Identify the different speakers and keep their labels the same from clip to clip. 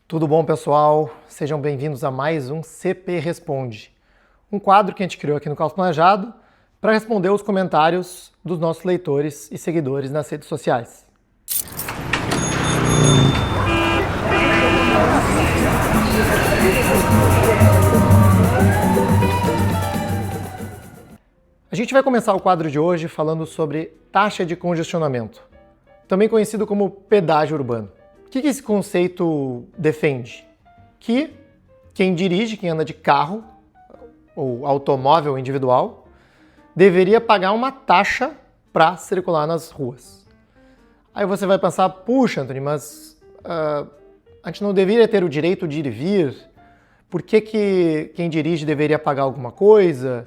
Speaker 1: Tudo bom, pessoal? Sejam bem-vindos a mais um CP Responde, um quadro que a gente criou aqui no Caos Planejado para responder os comentários dos nossos leitores e seguidores nas redes sociais. A gente vai começar o quadro de hoje falando sobre taxa de congestionamento, também conhecido como pedágio urbano. O que esse conceito defende? Que quem dirige, quem anda de carro ou automóvel individual, deveria pagar uma taxa para circular nas ruas. Aí você vai pensar, puxa, Anthony, mas a gente não deveria ter o direito de ir e vir? Por que quem dirige deveria pagar alguma coisa?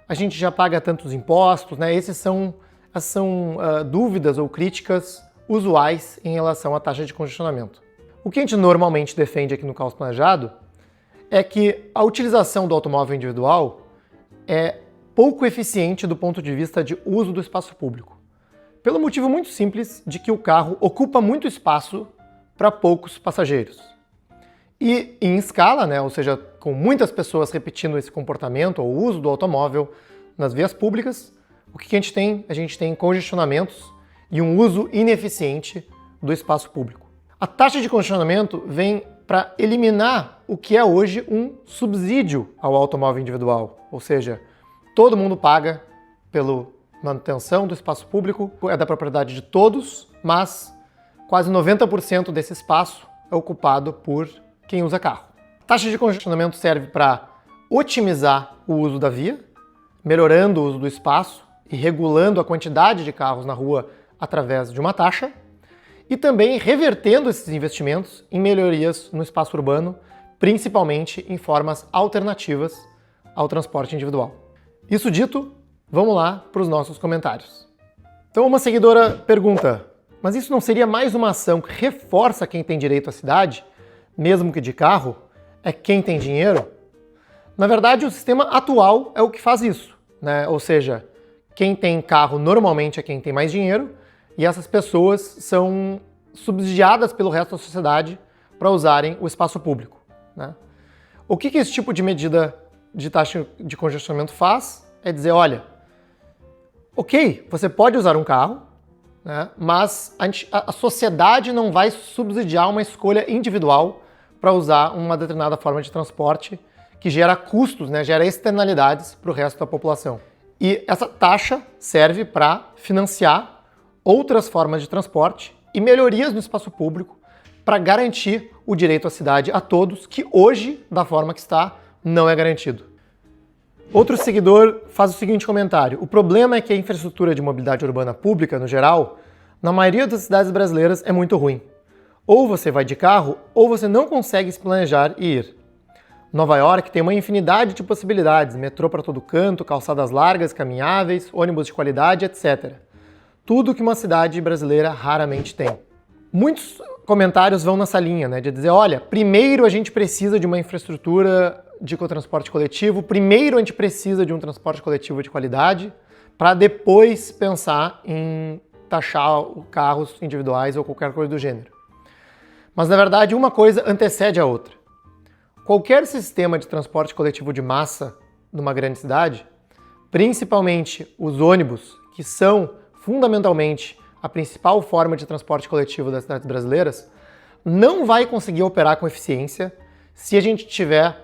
Speaker 1: A gente já paga tantos impostos, né? Essas são dúvidas ou críticas usuais em relação à taxa de congestionamento. O que a gente normalmente defende aqui no Caos Planejado é que a utilização do automóvel individual é pouco eficiente do ponto de vista de uso do espaço público, pelo motivo muito simples de que o carro ocupa muito espaço para poucos passageiros. E em escala, né, ou seja, com muitas pessoas repetindo esse comportamento ou uso do automóvel nas vias públicas, o que a gente tem? A gente tem congestionamentos e um uso ineficiente do espaço público. A taxa de congestionamento vem para eliminar o que é hoje um subsídio ao automóvel individual, ou seja, todo mundo paga pela manutenção do espaço público, é da propriedade de todos, mas quase 90% desse espaço é ocupado por quem usa carro. A taxa de congestionamento serve para otimizar o uso da via, melhorando o uso do espaço e regulando a quantidade de carros na rua através de uma taxa, e também revertendo esses investimentos em melhorias no espaço urbano, principalmente em formas alternativas ao transporte individual. Isso dito, vamos lá para os nossos comentários. Então uma seguidora pergunta, mas isso não seria mais uma ação que reforça quem tem direito à cidade, mesmo que de carro? É quem tem dinheiro? Na verdade, o sistema atual é o que faz isso, né? Ou seja, quem tem carro normalmente é quem tem mais dinheiro, e essas pessoas são subsidiadas pelo resto da sociedade para usarem o espaço público, né? O que esse tipo de medida de taxa de congestionamento faz? É dizer, olha, ok, você pode usar um carro, né, mas a sociedade não vai subsidiar uma escolha individual para usar uma determinada forma de transporte que gera custos, né, gera externalidades para o resto da população. E essa taxa serve para financiar outras formas de transporte e melhorias no espaço público para garantir o direito à cidade a todos, que hoje, da forma que está, não é garantido. Outro seguidor faz o seguinte comentário: o problema é que a infraestrutura de mobilidade urbana pública, no geral, na maioria das cidades brasileiras é muito ruim. Ou você vai de carro, ou você não consegue se planejar e ir. Nova York tem uma infinidade de possibilidades, metrô para todo canto, calçadas largas, caminháveis, ônibus de qualidade, etc. Tudo que uma cidade brasileira raramente tem. Muitos comentários vão nessa linha, né, de dizer, olha, primeiro a gente precisa de uma infraestrutura de transporte coletivo, primeiro a gente precisa de um transporte coletivo de qualidade, para depois pensar em taxar carros individuais ou qualquer coisa do gênero. Mas, na verdade, uma coisa antecede a outra. Qualquer sistema de transporte coletivo de massa numa grande cidade, principalmente os ônibus, que são fundamentalmente a principal forma de transporte coletivo das cidades brasileiras, não vai conseguir operar com eficiência se a gente tiver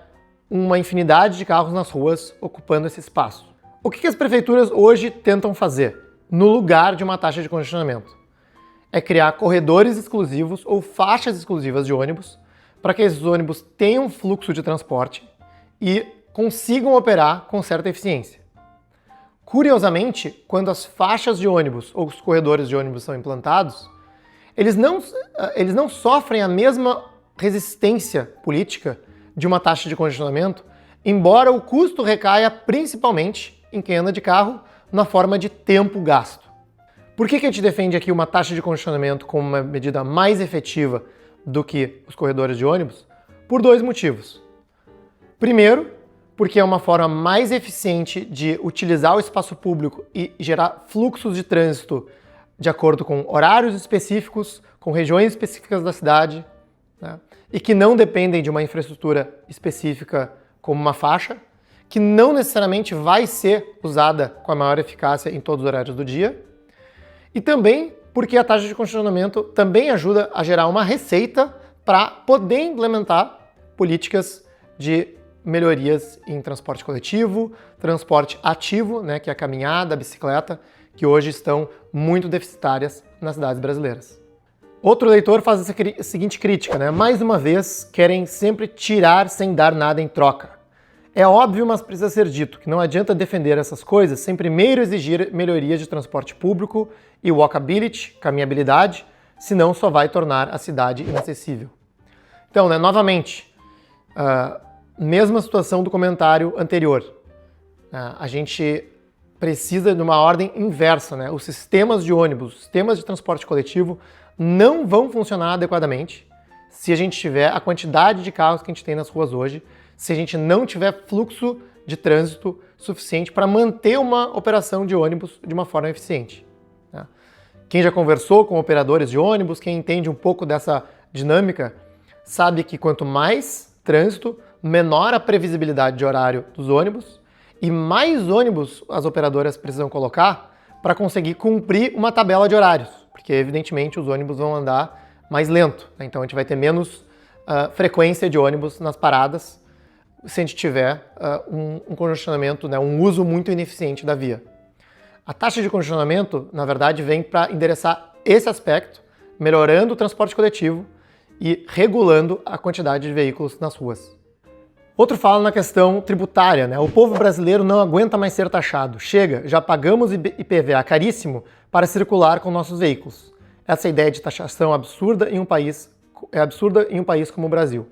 Speaker 1: uma infinidade de carros nas ruas ocupando esse espaço. O que as prefeituras hoje tentam fazer no lugar de uma taxa de congestionamento? É criar corredores exclusivos ou faixas exclusivas de ônibus para que esses ônibus tenham fluxo de transporte e consigam operar com certa eficiência. Curiosamente, quando as faixas de ônibus ou os corredores de ônibus são implantados, eles não sofrem a mesma resistência política de uma taxa de congestionamento, embora o custo recaia principalmente em quem anda de carro na forma de tempo gasto. Por que a gente defende aqui uma taxa de congestionamento como uma medida mais efetiva do que os corredores de ônibus? Por dois motivos. Primeiro, porque é uma forma mais eficiente de utilizar o espaço público e gerar fluxos de trânsito de acordo com horários específicos, com regiões específicas da cidade, né, e que não dependem de uma infraestrutura específica como uma faixa, que não necessariamente vai ser usada com a maior eficácia em todos os horários do dia, e também porque a taxa de congestionamento também ajuda a gerar uma receita para poder implementar políticas de melhorias em transporte coletivo, transporte ativo, né, que é a caminhada, a bicicleta, que hoje estão muito deficitárias nas cidades brasileiras. Outro leitor faz a seguinte crítica, né? Mais uma vez, querem sempre tirar sem dar nada em troca. É óbvio, mas precisa ser dito, que não adianta defender essas coisas sem primeiro exigir melhorias de transporte público e walkability, caminhabilidade, senão só vai tornar a cidade inacessível. Então, né, novamente, mesma situação do comentário anterior. A gente precisa de uma ordem inversa, né? Os sistemas de ônibus, os sistemas de transporte coletivo não vão funcionar adequadamente se a gente tiver a quantidade de carros que a gente tem nas ruas hoje, se a gente não tiver fluxo de trânsito suficiente para manter uma operação de ônibus de uma forma eficiente. Né? Quem já conversou com operadores de ônibus, quem entende um pouco dessa dinâmica, sabe que quanto mais trânsito, menor a previsibilidade de horário dos ônibus e mais ônibus as operadoras precisam colocar para conseguir cumprir uma tabela de horários, porque evidentemente os ônibus vão andar mais lento, né? Então a gente vai ter menos frequência de ônibus nas paradas se a gente tiver um congestionamento, né, um uso muito ineficiente da via. A taxa de congestionamento, na verdade, vem para endereçar esse aspecto, melhorando o transporte coletivo e regulando a quantidade de veículos nas ruas. Outro fala na questão tributária, né? O povo brasileiro não aguenta mais ser taxado. Chega, já pagamos IPVA caríssimo para circular com nossos veículos. Essa ideia de taxação absurda em um país como o Brasil.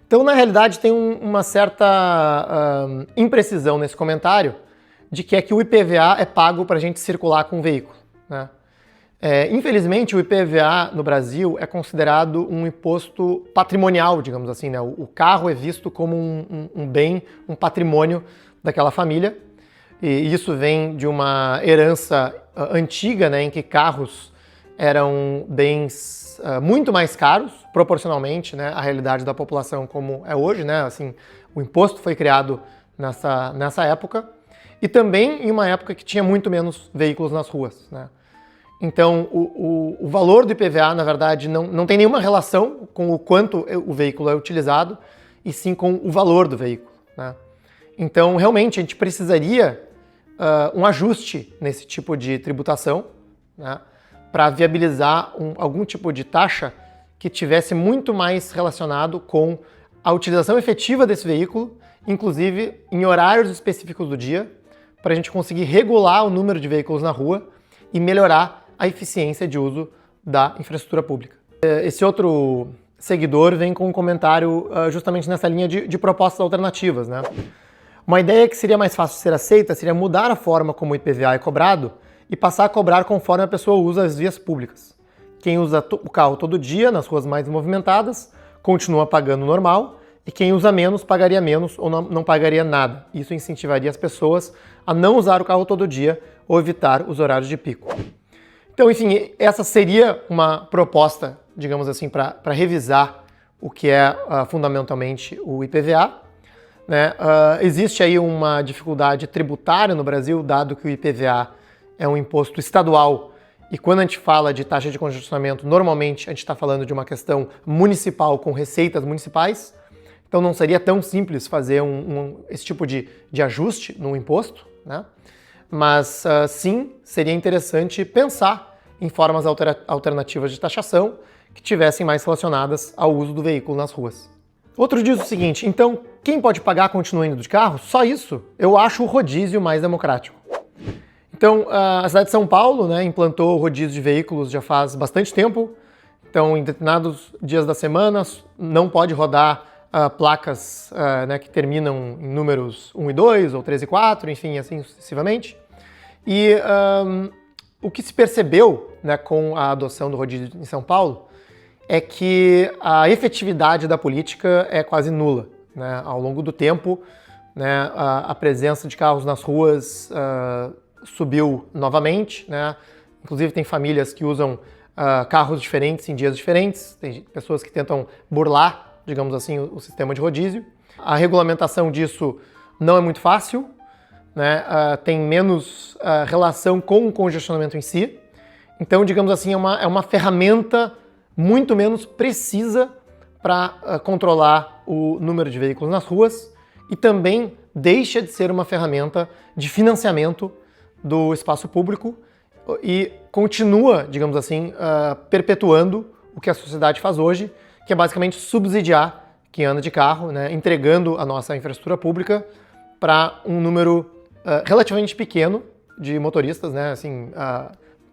Speaker 1: Então, na realidade, tem uma certa imprecisão nesse comentário de que o IPVA é pago para a gente circular com o veículo, né? Infelizmente, o IPVA no Brasil é considerado um imposto patrimonial, digamos assim, né? O carro é visto como um bem, um patrimônio daquela família, e isso vem de uma herança antiga, né, em que carros eram bens muito mais caros, proporcionalmente, né, à realidade da população como é hoje, né? Assim, o imposto foi criado nessa época, e também em uma época que tinha muito menos veículos nas ruas, né? Então, o valor do IPVA, na verdade, não tem nenhuma relação com o quanto o veículo é utilizado, e sim com o valor do veículo, né? Então, realmente, a gente precisaria um ajuste nesse tipo de tributação, né, para viabilizar algum tipo de taxa que tivesse muito mais relacionado com a utilização efetiva desse veículo, inclusive em horários específicos do dia, para a gente conseguir regular o número de veículos na rua e melhorar a eficiência de uso da infraestrutura pública. Esse outro seguidor vem com um comentário justamente nessa linha de propostas alternativas, né? Uma ideia que seria mais fácil de ser aceita seria mudar a forma como o IPVA é cobrado e passar a cobrar conforme a pessoa usa as vias públicas. Quem usa o carro todo dia nas ruas mais movimentadas continua pagando normal, e quem usa menos pagaria menos ou não pagaria nada. Isso incentivaria as pessoas a não usar o carro todo dia ou evitar os horários de pico. Então, enfim, essa seria uma proposta, digamos assim, para revisar o que é fundamentalmente o IPVA, né? Existe aí uma dificuldade tributária no Brasil, dado que o IPVA é um imposto estadual, e quando a gente fala de taxa de congestionamento, normalmente a gente está falando de uma questão municipal com receitas municipais, então não seria tão simples fazer esse tipo de ajuste no imposto, né? Mas sim, seria interessante pensar em formas alternativas de taxação que tivessem mais relacionadas ao uso do veículo nas ruas. Outro diz o seguinte: então, quem pode pagar continua indo de carro? Só isso? Eu acho o rodízio mais democrático. Então, a cidade de São Paulo, né, implantou o rodízio de veículos já faz bastante tempo. Então, em determinados dias da semana, não pode rodar placas né, que terminam em números 1 e 2, ou 3 e 4, enfim, assim sucessivamente. E o que se percebeu, né, com a adoção do rodízio em São Paulo é que a efetividade da política é quase nula, né? Ao longo do tempo, né, a presença de carros nas ruas subiu novamente, né? Inclusive tem famílias que usam carros diferentes em dias diferentes, tem pessoas que tentam burlar, digamos assim, o sistema de rodízio. A regulamentação disso não é muito fácil, né? Tem menos relação com o congestionamento em si. Então, digamos assim, é uma ferramenta muito menos precisa para controlar o número de veículos nas ruas e também deixa de ser uma ferramenta de financiamento do espaço público e continua, digamos assim, perpetuando o que a sociedade faz hoje, que é basicamente subsidiar quem anda de carro, né, entregando a nossa infraestrutura pública para um número relativamente pequeno de motoristas, né, assim,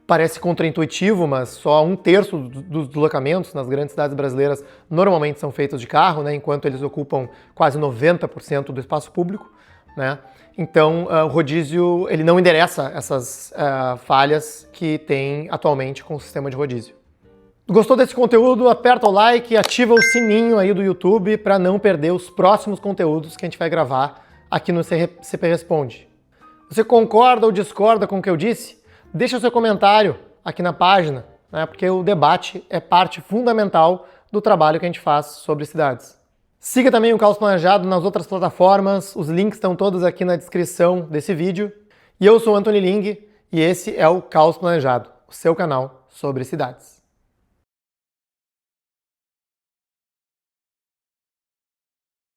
Speaker 1: parece contraintuitivo, mas só 1/3 dos deslocamentos nas grandes cidades brasileiras normalmente são feitos de carro, né, enquanto eles ocupam quase 90% do espaço público, né? Então, o rodízio ele não endereça essas falhas que tem atualmente com o sistema de rodízio. Gostou desse conteúdo? Aperta o like e ativa o sininho aí do YouTube para não perder os próximos conteúdos que a gente vai gravar aqui no CP Responde. Você concorda ou discorda com o que eu disse? Deixa o seu comentário aqui na página, né, porque o debate é parte fundamental do trabalho que a gente faz sobre cidades. Siga também o Caos Planejado nas outras plataformas, os links estão todos aqui na descrição desse vídeo. E eu sou o Anthony Ling e esse é o Caos Planejado, o seu canal sobre cidades.